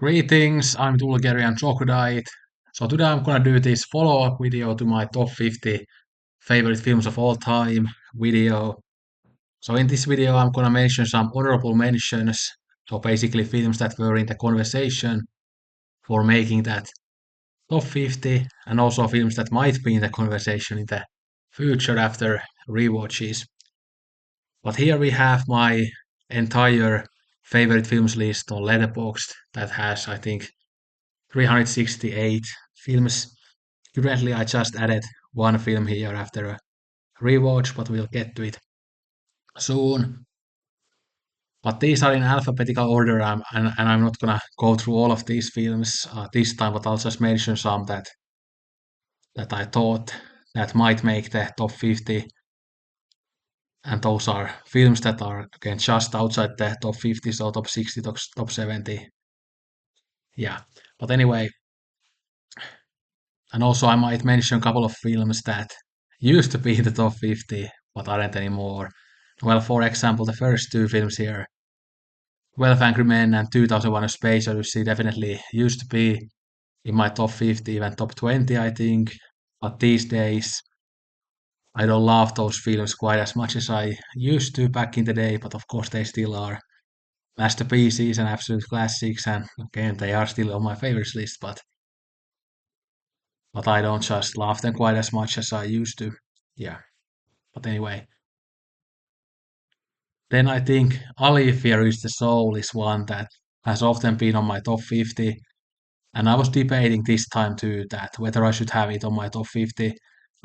Greetings, I'm Bulgarian Troglodyte. So today I'm gonna do this follow-up video to my top 50 favorite films of all time video. So in this video I'm gonna mention some honorable mentions. So basically films that were in the conversation for making that top 50 and also films that might be in the conversation in the future after rewatches. But here we have my entire favorite films list on Letterboxd that has I think 368 films. Currently, I just added one film here after a rewatch, but we'll get to it soon. But these are in alphabetical order, and I'm not gonna go through all of these films this time, but I'll just mention some that I thought that might make the top 50. And those are films that are again just outside the top 50, so top 60, top 70. Yeah. But anyway, and also I might mention a couple of films that used to be in the top 50, but aren't anymore. Well, for example, the first two films here, 12 Angry Men and 2001 A Space Odyssey, definitely used to be in my top 50, even top 20, I think. But these days, I don't love those films quite as much as I used to back in the day, but of course they still are masterpieces and absolute classics, and again, they are still on my favorites list, but I don't just love them quite as much as I used to. Yeah. But anyway, then I think Ali Fear is the Soul is one that has often been on my top 50. And I was debating this time too that whether I should have it on my top 50.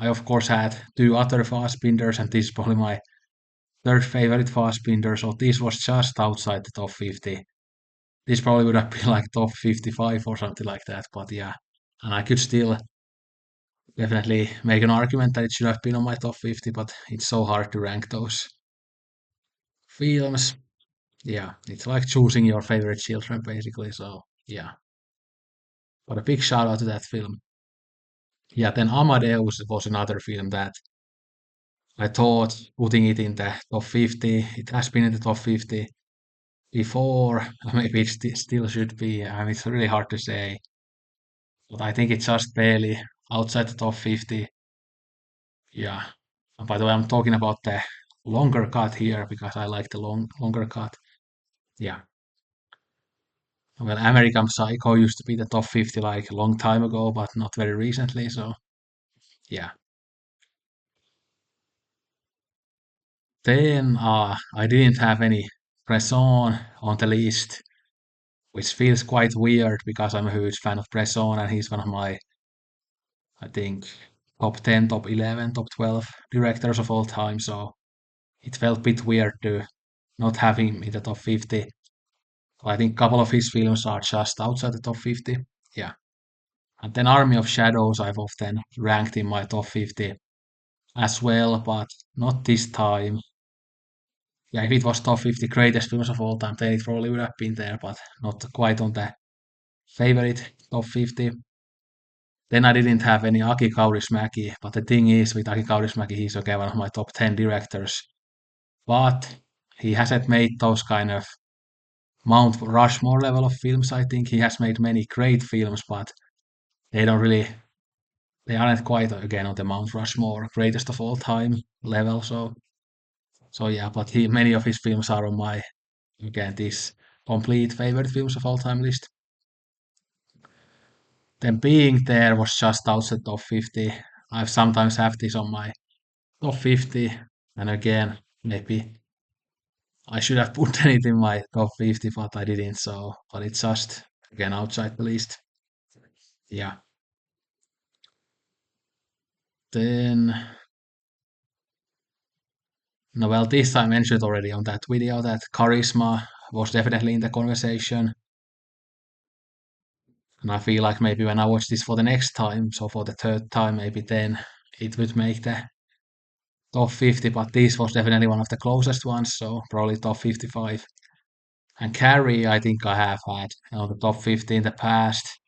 I of course had two other Fassbinders and this is probably my third favorite Fassbinder, so this was just outside the top 50. This probably would have been like top 55 or something like that, but yeah. And I could still definitely make an argument that it should have been on my top 50, but it's so hard to rank those films. Yeah, it's like choosing your favorite children basically. So yeah, but a big shout out to that film. Yeah, then Amadeus was another film that I thought putting it in the top 50. It has been in the top 50 before. Maybe it still should be. I mean, it's really hard to say, but I think it's just barely outside the top 50. Yeah. And by the way, I'm talking about the longer cut here because I like the longer cut. Yeah. Well, American Psycho used to be the top 50 like a long time ago, but not very recently. So, yeah. Then I didn't have any Bresson on the list, which feels quite weird because I'm a huge fan of Bresson and he's one of my, I think, top 10, top 11, top 12 directors of all time. So it felt a bit weird to not have him in the top 50. I think a couple of his films are just outside the top 50. Yeah. And then Army of Shadows I've often ranked in my top 50 as well, but not this time. Yeah, if it was top 50 greatest films of all time, then it probably would have been there, but not quite on the favorite top 50. Then I didn't have any Aki Kaurismäki, but the thing is with Aki Kaurismäki, he's okay, one of my top 10 directors. But he hasn't made those kind of Mount Rushmore level of films, I think. He has made many great films, but they don't really, they aren't quite again on the Mount Rushmore greatest of all time level. So yeah, but many of his films are on my again this complete favorite films of all time list. Then Being There was just outside top 50. I've sometimes have this on my top 50, and again maybe I should have put it in my top 50, but I didn't. So, but it's just again outside the list. Yeah. Then no, well, this I mentioned already on that video that Charisma was definitely in the conversation. And I feel like maybe when I watch this for the next time, so for the third time, maybe then it would make the top 50, but this was definitely one of the closest ones, so probably top 55. And Carrie, I think I have had on the top 50 in the past,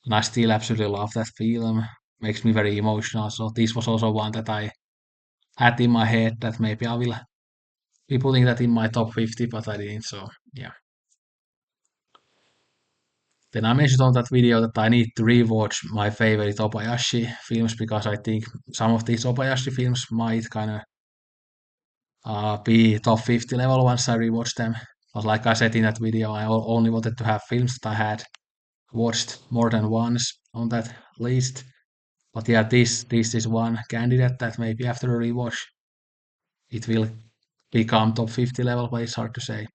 and I still absolutely love that film. Makes me very emotional, so this was also one that I had in my head that maybe I will be putting that in my top 50, but I didn't, so yeah. Then I mentioned on that video that I need to rewatch my favorite Obayashi films because I think some of these Obayashi films might kind of be top 50 level once I rewatch them. But like I said in that video, I only wanted to have films that I had watched more than once on that list. But yeah, this is one candidate that maybe after a rewatch it will become top 50 level, but it's hard to say.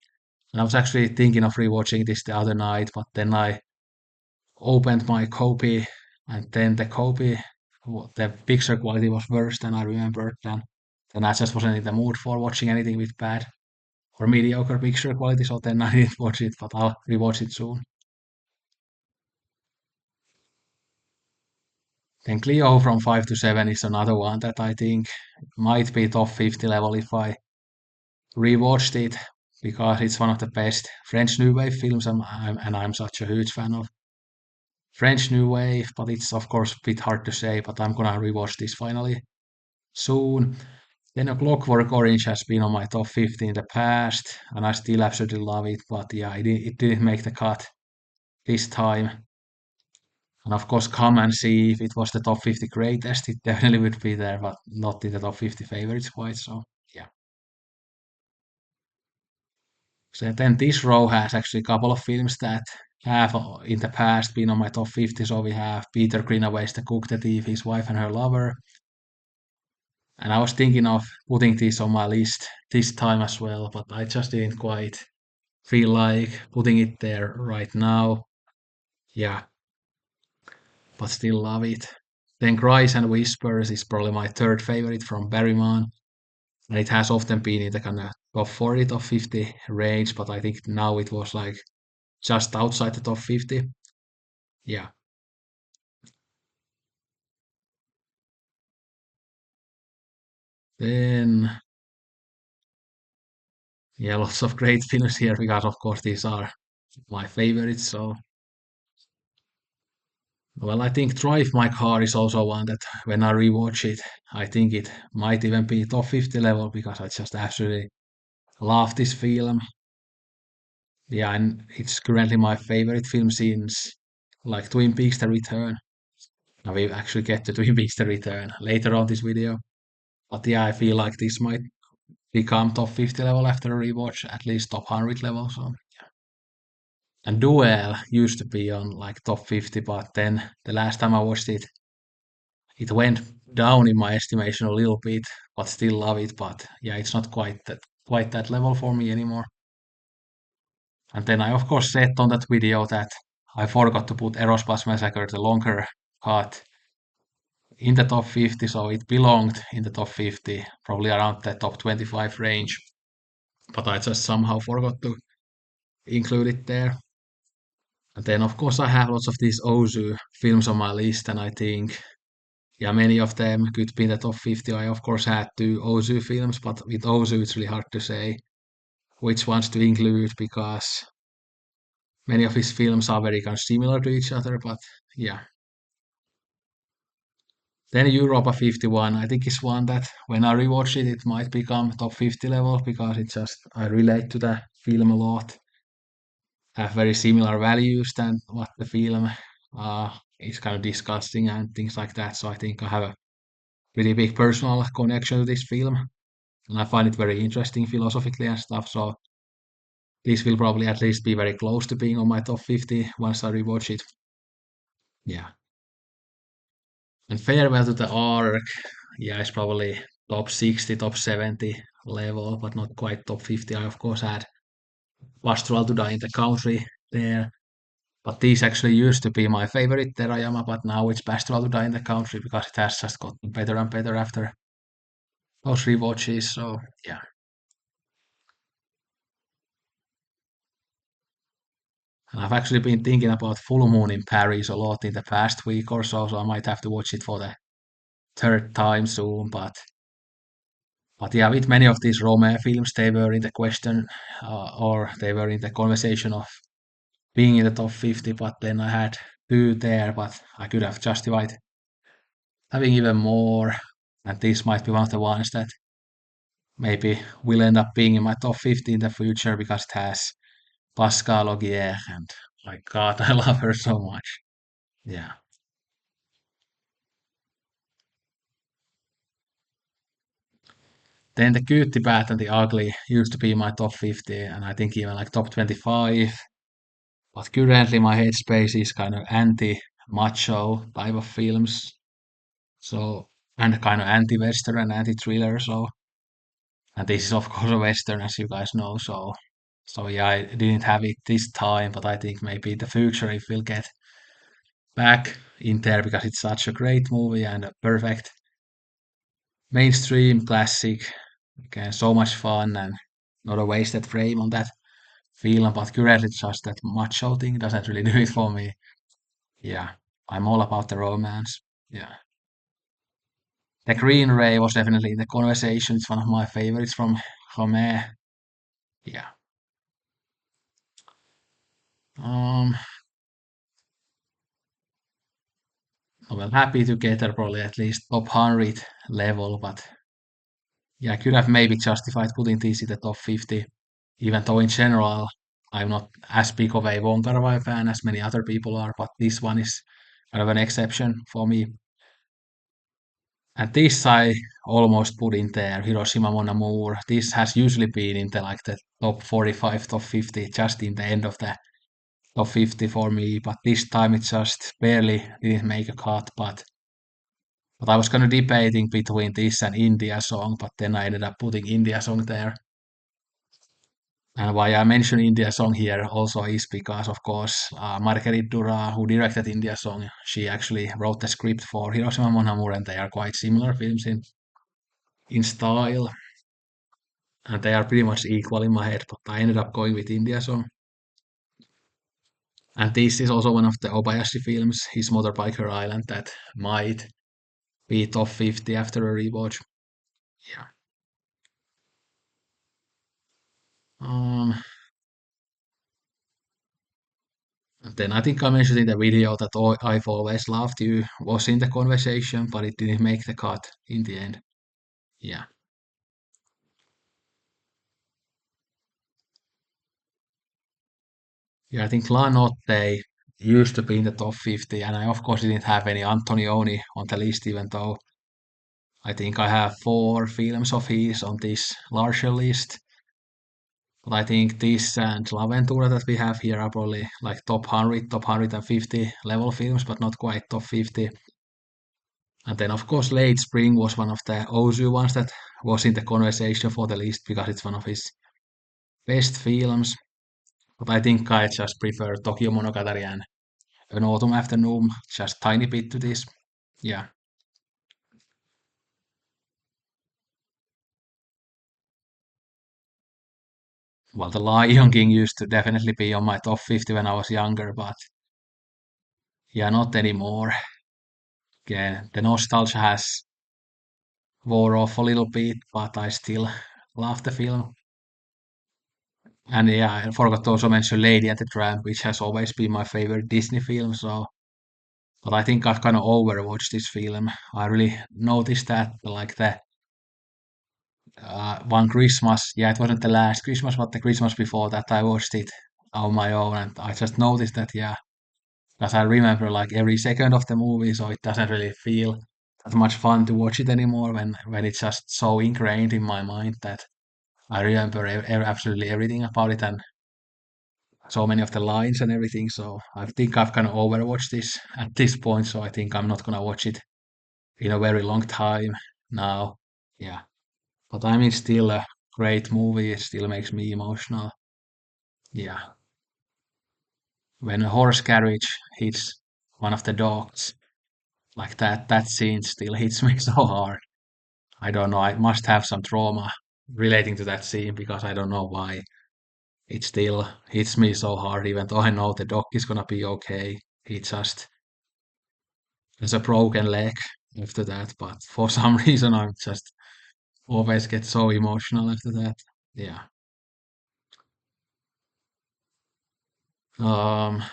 And I was actually thinking of rewatching this the other night, but then I opened my copy, and then the copy, the picture quality was worse than I remembered. Then I just wasn't in the mood for watching anything with bad or mediocre picture quality, so then I didn't watch it, but I'll rewatch it soon. Then Clio from 5 to 7 is another one that I think might be top 50 level if I rewatched it, because it's one of the best French New Wave films, and I'm such a huge fan of French New Wave, but it's of course a bit hard to say, but I'm gonna rewatch this finally soon. Then A Clockwork Orange has been on my top 50 in the past, and I still absolutely love it, but yeah, it didn't make the cut this time. And of course, come and see if it was the top 50 greatest, it definitely would be there, but not in the top 50 favorites quite, so yeah. So then this row has actually a couple of films that have in the past been on my top 50. So we have Peter Greenaway's The Cook, the Thief, His Wife and Her Lover. And I was thinking of putting this on my list this time as well, but I just didn't quite feel like putting it there right now. Yeah, but still love it. Then Cries and Whispers is probably my third favorite from Berryman. And it has often been in the kind of top 40, top 50 range, but I think now it was like just outside the top 50. Yeah. Then, yeah, lots of great films here because, of course, these are my favorites. So, well, I think Drive My Car is also one that when I rewatch it, I think it might even be top 50 level because I just absolutely love this film. Yeah, and it's currently my favorite film since like Twin Peaks The Return. Now we actually get to Twin Peaks The Return later on this video. But yeah, I feel like this might become top 50 level after a rewatch, at least top 100 level. So, and Duel used to be on like top 50, but then the last time I watched it, it went down in my estimation a little bit, but still love it. But yeah, it's not quite that level for me anymore. And then I of course said on that video that I forgot to put Aerospace Massacre, the longer cut, in the top 50, so it belonged in the top 50, probably around the top 25 range. But I just somehow forgot to include it there. And then of course I have lots of these Ozu films on my list, and I think yeah, many of them could be in the top 50. I of course had two Ozu films, but with Ozu it's really hard to say which ones to include because many of his films are very kind of similar to each other. But yeah. Then Europa 51, I think is one that when I rewatch it, it might become top 50 level because it just I relate to the film a lot. Have very similar values than what the film is kind of discussing and things like that. So I think I have a pretty big personal connection to this film, and I find it very interesting philosophically and stuff. So this will probably at least be very close to being on my top 50 once I rewatch it. Yeah. And Farewell to the Ark, yeah, it's probably top 60, top 70 level, but not quite top 50. I, of course, had Pastoral to Die in the Country there. But these actually used to be my favorite Terayama, but now it's Pastoral to Die in the Country because it has just gotten better and better after those rewatches. So, yeah. And I've actually been thinking about Full Moon in Paris a lot in the past week or so, so I might have to watch it for the third time soon. But yeah, with many of these Rome films, they were in the question or they were in the conversation of being in the top 50, but then I had two there, but I could have justified having even more. And this might be one of the ones that maybe will end up being in my top 50 in the future because it has Pascal Augier and My God, I love her so much. Yeah. Then the good, the bad, and the ugly used to be my top 50, and I think even like top 25. But currently, my headspace is kind of anti-macho type of films. So, and kind of anti-western and anti-thriller. So, and this is of course a western, as you guys know. So yeah, I didn't have it this time, but I think maybe in the future if we'll get back in there because it's such a great movie and a perfect mainstream classic. Again, so much fun and not a wasted frame on that film, but currently just that macho thing doesn't really do it for me. Yeah, I'm all about the romance. Yeah. The Green Ray was definitely the conversation. It's one of my favorites from Homer. Yeah. Um, well, happy together, probably at least top 100 level, but yeah, I could have maybe justified putting this in the top 50, even though in general, I'm not as big of a Wong Kar-wai fan as many other people are, but this one is kind of an exception for me. And this I almost put in there, Hiroshima Mon Amour. This has usually been in the like the top 45, top 50, just in the end of the top 50 for me, but this time it just barely didn't make a cut. But I was kind of debating between this and India song, but then I ended up putting India song there. And why I mention India song here also is because, of course, Marguerite Duras, who directed India song, she actually wrote the script for Hiroshima Mon Amour, and they are quite similar films in style, and they are pretty much equal in my head. But I ended up going with India song. And this is also one of the Obayashi films, his Motorbiker Island, that might be top 50 after a rewatch. Yeah. Um, then I think I mentioned in the video that I've always loved you was in the conversation, but it didn't make the cut in the end. Yeah. Yeah, I think La Notte used to be in the top 50, and I of course didn't have any Antonioni on the list, even though I think I have four films of his on this larger list. But I think this and L'Avventura that we have here are probably like top 100, top 150 level films, but not quite top 50. And then, of course, Late Spring was one of the Ozu ones that was in the conversation for the list because it's one of his best films. But I think I just prefer Tokyo Monogatari and An Autumn Afternoon, just tiny bit to this. Yeah. Well, The Lion King used to definitely be on my top 50 when I was younger, but yeah, not anymore. Yeah, the nostalgia has wore off a little bit, but I still love the film. And yeah, I forgot to also mention Lady and the Tramp, which has always been my favorite Disney film. So, but I think I've kind of overwatched this film. I really noticed that, like the one Christmas, yeah, it wasn't the last Christmas, but the Christmas before that, I watched it on my own, and I just noticed that, yeah, because I remember like every second of the movie, so it doesn't really feel that much fun to watch it anymore when it's just so ingrained in my mind that I remember absolutely everything about it and so many of the lines and everything. So I think I've kind of overwatched this at this point. So I think I'm not gonna watch it in a very long time now. Yeah, but I mean, still a great movie. It still makes me emotional. Yeah, when a horse carriage hits one of the dogs like that, that scene still hits me so hard. I don't know. I must have some trauma relating to that scene because I don't know why it still hits me so hard, even though I know the dog is gonna be okay. He just has a broken leg after that, but for some reason I'm just always get so emotional after that. Yeah. Um,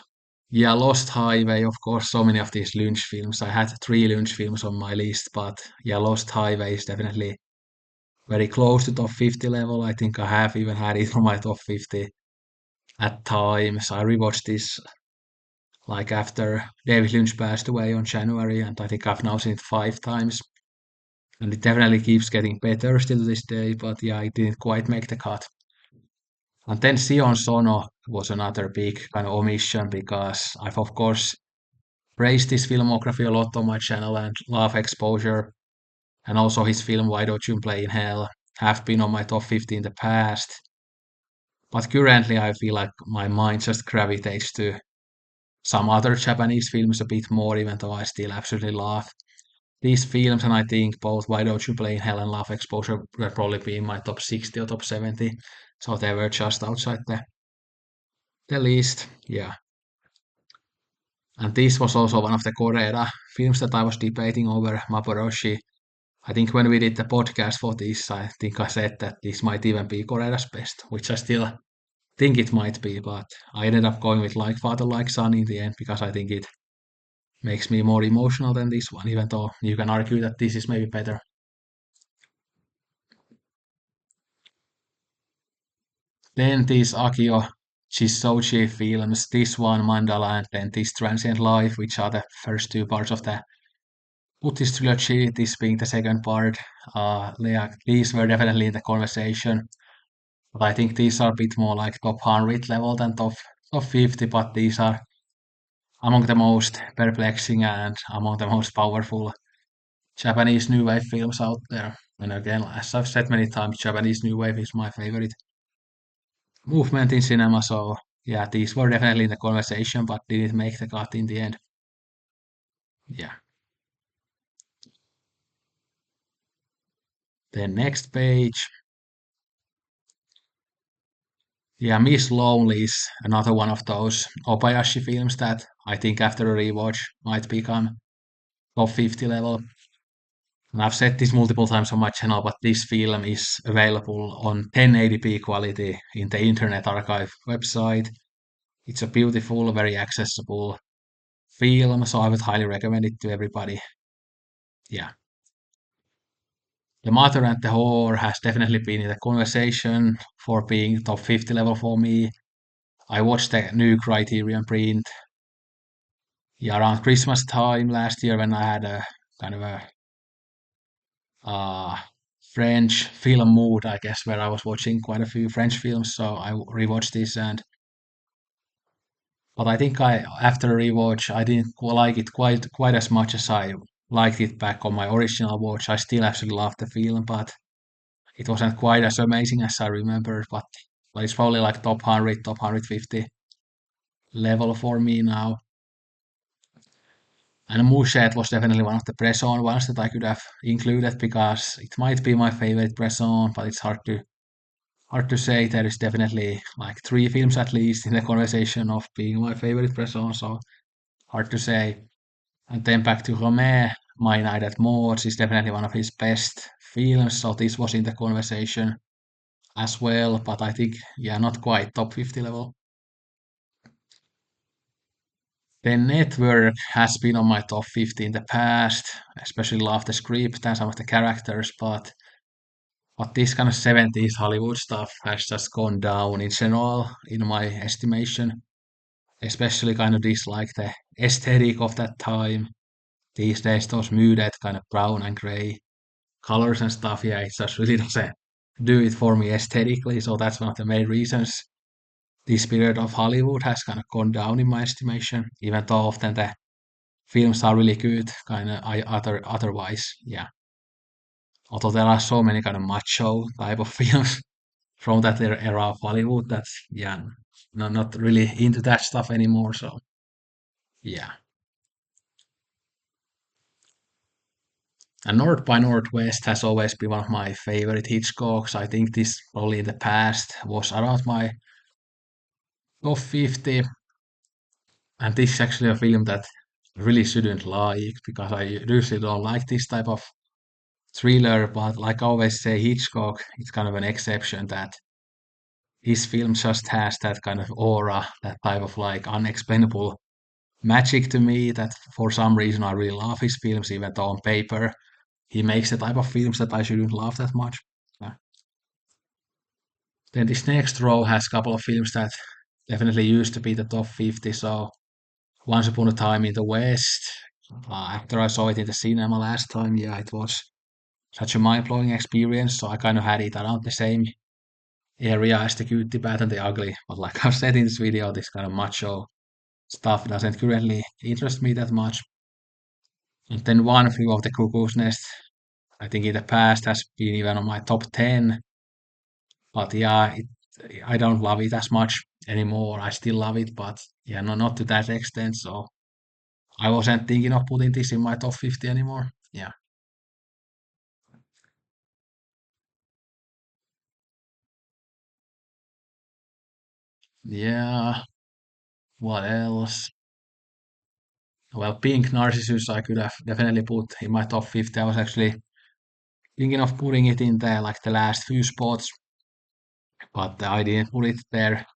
yeah, Lost Highway, of course, so many of these Lynch films. I had three Lynch films on my list, but yeah, Lost Highway is definitely very close to top 50 level. I think I have even had it on my top 50 at times. I rewatched this like after David Lynch passed away on January, and I think I've now seen it 5 times. And it definitely keeps getting better still to this day, but yeah, it didn't quite make the cut. And then Sion Sono was another big kind of omission because I've of course praised his filmography a lot on my channel and love exposure, and also his film Why Don't You Play in Hell have been on my top 50 in the past. But currently I feel like my mind just gravitates to some other Japanese films a bit more, even though I still absolutely love these films, and I think both Why Don't You Play in Hell and Love Exposure will probably be in my top 60 or top 70. So they were just outside the list. Yeah. And this was also one of the Koreeda films that I was debating over Maporoshi. I think when we did the podcast for this, I think I said that this might even be Koreeda's best, which I still think it might be, but I ended up going with Like Father, Like Son in the end because I think it makes me more emotional than this one, even though you can argue that this is maybe better. Then these Akio Shisoji films, this one Mandala and then this Transient Life, which are the first two parts of the Buddhist trilogy, this being the second part. These were definitely in the conversation, but I think these are a bit more like top 100 level than top 50, but these are among the most perplexing and among the most powerful Japanese New Wave films out there. And again, as I've said many times, Japanese New Wave is my favorite movement in cinema. So yeah, these were definitely in the conversation, but didn't make the cut in the end. Yeah. Then next page. Yeah, Miss Lonely is another one of those Obayashi films that I think after a rewatch might become top 50 level. And I've said this multiple times on my channel, but this film is available on 1080p quality in the Internet Archive website. It's a beautiful, very accessible film, so I would highly recommend it to everybody. Yeah. The Mother and the Whore has definitely been in the conversation for being top 50 level for me. I watched the new Criterion print, yeah, around Christmas time last year when I had a kind of a uh, French film mood, I guess, where I was watching quite a few French films. So I rewatched this, and but I think I after a rewatch I didn't like it quite as much as I liked it back on my original watch. I still actually loved the film, but it wasn't quite as amazing as I remember. But it's probably like top 100, top 150 level for me now. And Mouchet was definitely one of the Bresson ones that I could have included because it might be my favorite Bresson, but it's hard to say. There is definitely like three films at least in the conversation of being my favorite Bresson, so hard to say. And then back to Romain, My Night at Moors is definitely one of his best films, so this was in the conversation as well, but I think, yeah, not quite top 50 level. Then Network has been on my top 50 in the past, especially love the script and some of the characters, but this kind of 70s Hollywood stuff has just gone down in general, in my estimation. Especially kind of dislike the aesthetic of that time. These days, those muted kind of brown and gray colors and stuff, yeah, it just really doesn't do it for me aesthetically. So that's one of the main reasons this period of Hollywood has kind of gone down in my estimation, even though often the films are really good, kind of otherwise, yeah. Although there are so many kind of macho type of films from that era of Hollywood, that's yeah, not really into that stuff anymore. So yeah. And North by Northwest has always been one of my favorite Hitchcocks. I think this probably in the past was around my top 50. And this is actually a film that I really shouldn't like because I usually don't like this type of thriller. But like I always say, Hitchcock, it's kind of an exception that his film just has that kind of aura, that type of like unexplainable magic to me that for some reason I really love his films, even though on paper he makes the type of films that I shouldn't love that much. Yeah. Then this next row has a couple of films that definitely used to be the top 50. So Once Upon a Time in the West. After I saw it in the cinema last time, yeah, it was such a mind-blowing experience. So I kind of had it around the same area as the good, the bad, and the ugly. But like I've said in this video, this kind of macho stuff doesn't currently interest me that much. And then One Flew of the Cuckoo's Nest, I think in the past has been even on my top 10. But yeah, I don't love it as much anymore. I still love it, but yeah, no, not to that extent. So I wasn't thinking of putting this in my top 50 anymore. Yeah. Yeah. What else? Well, Pink Narcissus I could have definitely put in my top 50. I was actually thinking of putting it in there like the last few spots, but I didn't put it there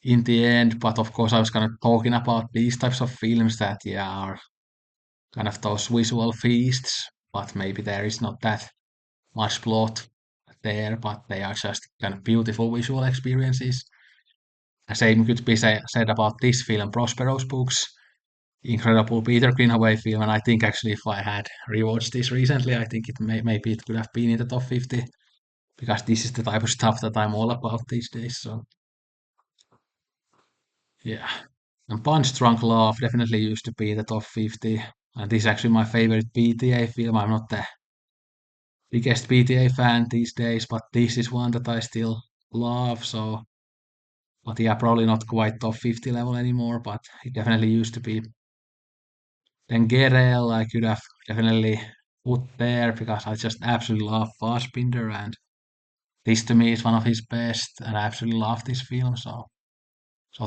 in the end. But of course, I was kind of talking about these types of films that, yeah, are kind of those visual feasts, but maybe there is not that much plot there, but they are just kind of beautiful visual experiences. The same could be said about this film, Prospero's Books. Incredible Peter Greenaway film, and I think actually if I had rewatched this recently, I think maybe it could have been in the top 50 because this is the type of stuff that I'm all about these days. So yeah, and Punch Drunk Love definitely used to be in the top 50, and this is actually my favorite PTA film. I'm not the biggest PTA fan these days, but this is one that I still love. So, but yeah, probably not quite top 50 level anymore, but it definitely used to be. Then Gerel, I could have definitely put there because I just absolutely love Fassbinder, and this to me is one of his best, and I absolutely love this film. So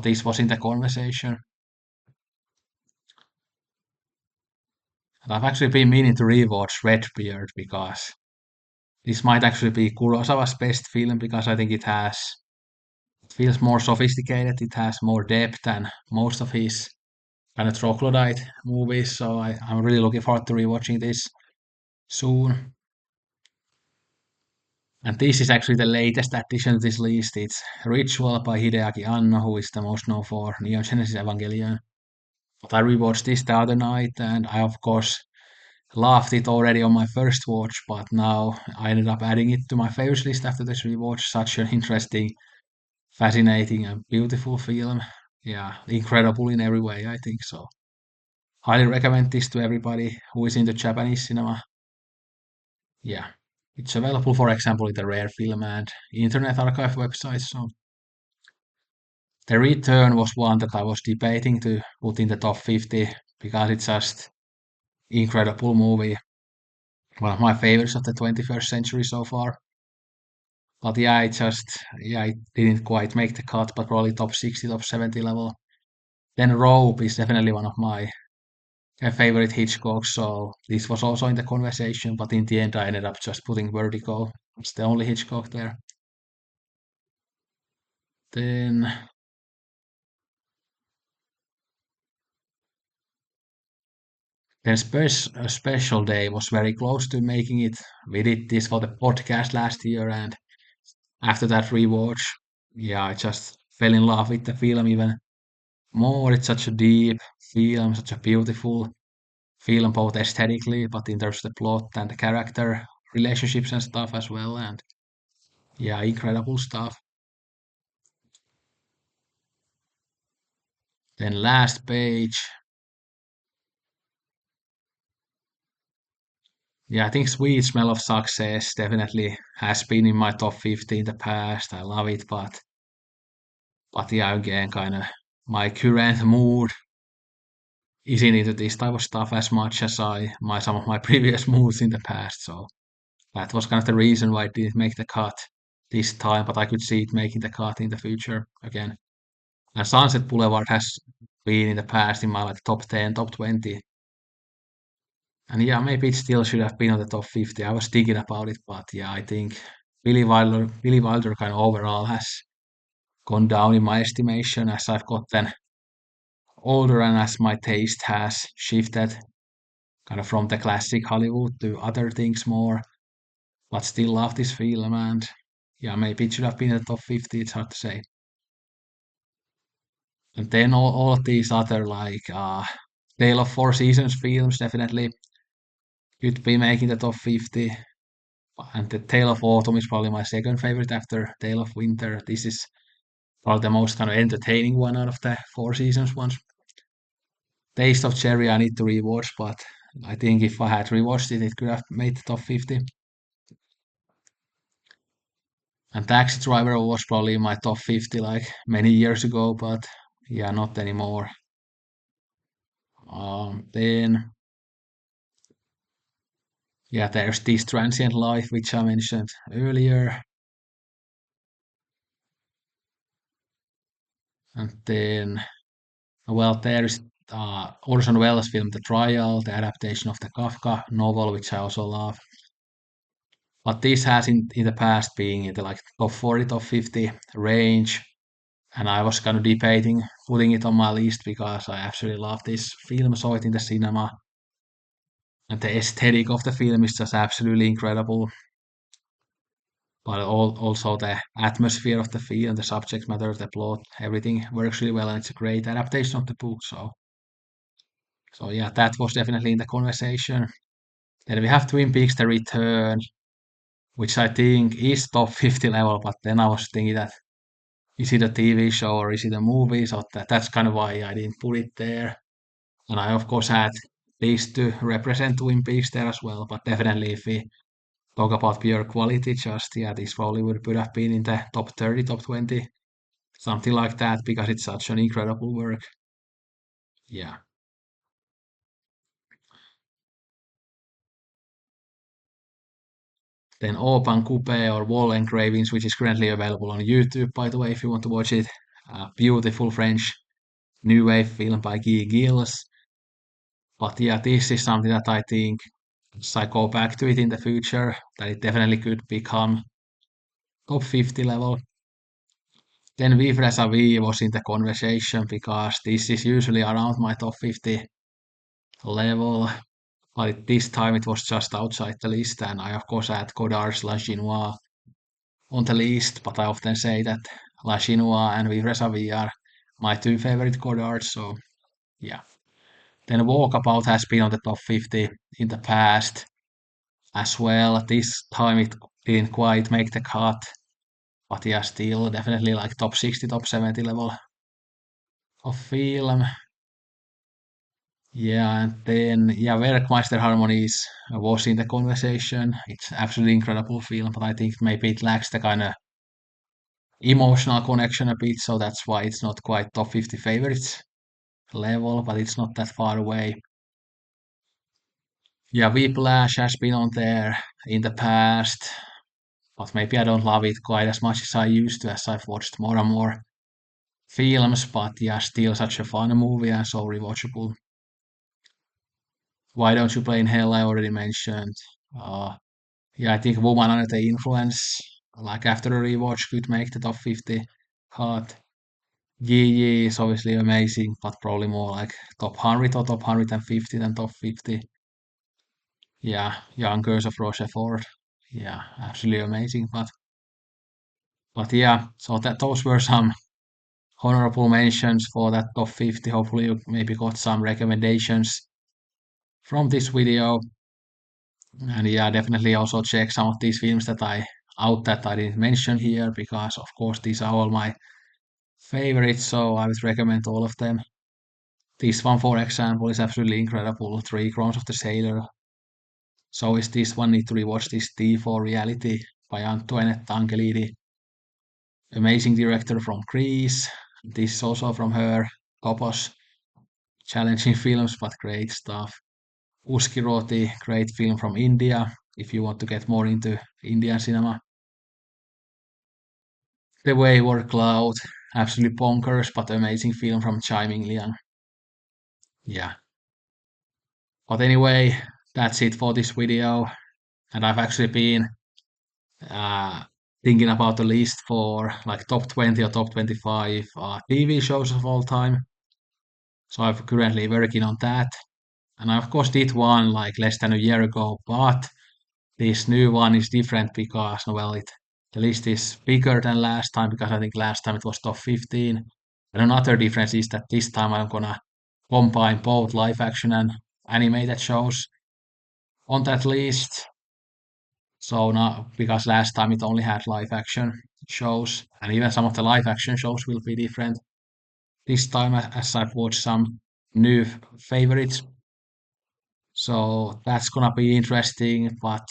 this was in the conversation. And I've actually been meaning to rewatch Redbeard because this might actually be Kurosawa's best film because I think it feels more sophisticated, it has more depth than most of his kind of troglodyte movies. So I'm really looking forward to rewatching this soon. And this is actually the latest addition to this list. It's Ritual by Hideaki Anno, who is the most known for Neon Genesis Evangelion. But I rewatched this the other night, and I, of course, loved it already on my first watch, but now I ended up adding it to my favorites list after this rewatch. Such an interesting, fascinating, and beautiful film. Yeah, incredible in every way, I think so. Highly recommend this to everybody who is into Japanese cinema. Yeah, it's available, for example, in the Rare Film and Internet Archive websites. So The Return was one that I was debating to put in the top 50 because it's just incredible movie. One of my favorites of the 21st century so far. But yeah, it didn't quite make the cut, but probably top 60, top 70 level. Then Rope is definitely one of my favorite Hitchcock, so this was also in the conversation, but in the end I ended up just putting Vertigo. It's the only Hitchcock there. Then a special day was very close to making it. We did this for the podcast last year, and after that rewatch, yeah, I just fell in love with the film even more. It's such a deep film, such a beautiful film, both aesthetically, but in terms of the plot and the character relationships and stuff as well. And yeah, incredible stuff. Then last page. Yeah, I think Sweet Smell of Success definitely has been in my top 50 in the past. I love it, but yeah, again, kind of my current mood isn't into this type of stuff as much as some of my previous moods in the past. So that was kind of the reason why it didn't make the cut this time, but I could see it making the cut in the future again. And Sunset Boulevard has been in the past in my like top 10, top 20. And yeah, maybe it still should have been on the top 50. I was thinking about it, but yeah, I think Billy Wilder kind of overall has gone down in my estimation as I've gotten older and as my taste has shifted kind of from the classic Hollywood to other things more. But still love this film, and yeah, maybe it should have been in the top 50. It's hard to say. And then all of these other like Tale of Four Seasons films definitely could be making the top 50. And the Tale of Autumn is probably my second favorite after Tale of Winter. This is probably the most kind of entertaining one out of the Four Seasons ones. Taste of Cherry I need to rewatch, but I think if I had rewatched it, it could have made the top 50. And Taxi Driver was probably in my top 50 like many years ago, but yeah, not anymore. Then yeah, there's this Transient Life, which I mentioned earlier. And then, well, there's Orson Welles' film The Trial, the adaptation of the Kafka novel, which I also love. But this has in the past been in the like top 40, top 50 range. And I was kind of debating putting it on my list because I absolutely love this film, saw it in the cinema. And the aesthetic of the film is just absolutely incredible. But also the atmosphere of the film, the subject matter, the plot, everything works really well, and it's a great adaptation of the book. So yeah, that was definitely in the conversation. Then we have Twin Peaks: The Return, which I think is top 50 level. But then I was thinking that is it a TV show or is it a movie? So that's kind of why I didn't put it there. And I of course had these to represent Twin Peaks there as well. But definitely if we talk about pure quality, just yeah, this probably would have been in the top 30, top 20, something like that, because it's such an incredible work. Yeah. Then Open Coupe or Wall Engravings, which is currently available on YouTube, by the way, if you want to watch it. Beautiful French new wave film by Guy Gilles. But yeah, this is something that I think, as I go back to it in the future, that it definitely could become top 50 level. Then Vivre Sa Vie was in the conversation because this is usually around my top 50 level. But this time it was just outside the list, and I of course had Godard's La Chinoise on the list, but I often say that La Chinoise and Vivre Sa Vie are my two favorite Godards, so yeah. Then Walkabout has been on the top 50 in the past as well. This time it didn't quite make the cut, but yeah, still definitely like top 60, top 70 level of film. Yeah, and then yeah, Werkmeister Harmonies was in the conversation. It's absolutely incredible film, but I think maybe it lacks the kind of emotional connection a bit, so that's why it's not quite top 50 favorites level, but it's not that far away. Yeah, Whiplash has been on there in the past, but maybe I don't love it quite as much as I used to as I've watched more and more films, but yeah, still such a fun movie and so rewatchable. Why Don't You Play in Hell? I already mentioned. Uh, yeah, I think Woman Under the Influence, like after a rewatch, could make the top 50 cut. Gigi is obviously amazing, but probably more like top 100 or top 150 than top 50. Yeah, Young Girls of Rochefort. Yeah, absolutely amazing. But yeah, so that those were some honorable mentions for that top 50. Hopefully you maybe got some recommendations from this video. And yeah, definitely also check some of these films that I didn't mention here because of course these are all my favorites, so I would recommend all of them. This one, for example, is absolutely incredible. Three Crowns of the Sailor. So is this one. Need to rewatch this T for Reality by Antoinette Angelidi. Amazing director from Greece. This is also from her. Topos. Challenging films, but great stuff. Uskiroti, great film from India, if you want to get more into Indian cinema. The Wayward Cloud, absolutely bonkers, but amazing film from Chai Ming Liang. Yeah. But anyway, that's it for this video. And I've actually been uh, thinking about the list for like top 20 or top 25 TV shows of all time. So I'm currently working on that. And I of course did one like less than a year ago, but this new one is different because well the list is bigger than last time because I think last time it was top 15. And another difference is that this time I'm gonna combine both live action and animated shows on that list. So now, because last time it only had live action shows, and even some of the live action shows will be different this time as I've watched some new favorites. So that's gonna be interesting, but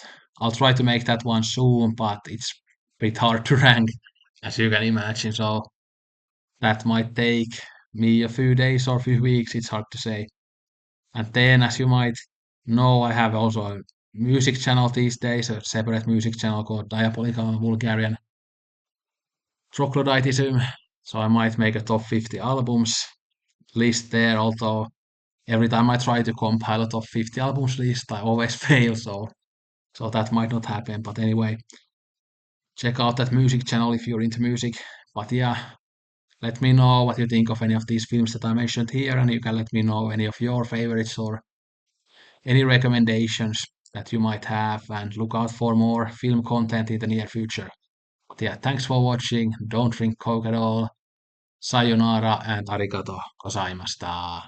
I'll try to make that one soon, but it's a bit hard to rank, as you can imagine. So that might take me a few days or a few weeks, it's hard to say. And then, as you might know, I have also a music channel these days, a separate music channel called Diabolical Bulgarian Troglodytism. So I might make a top 50 albums list there, although every time I try to compile a top 50 albums list, I always fail, so that might not happen. But anyway, check out that music channel if you're into music. But yeah, let me know what you think of any of these films that I mentioned here, and you can let me know any of your favorites or any recommendations that you might have, and look out for more film content in the near future. But yeah, thanks for watching. Don't drink Coke at all. Sayonara and arigato gozaimashita.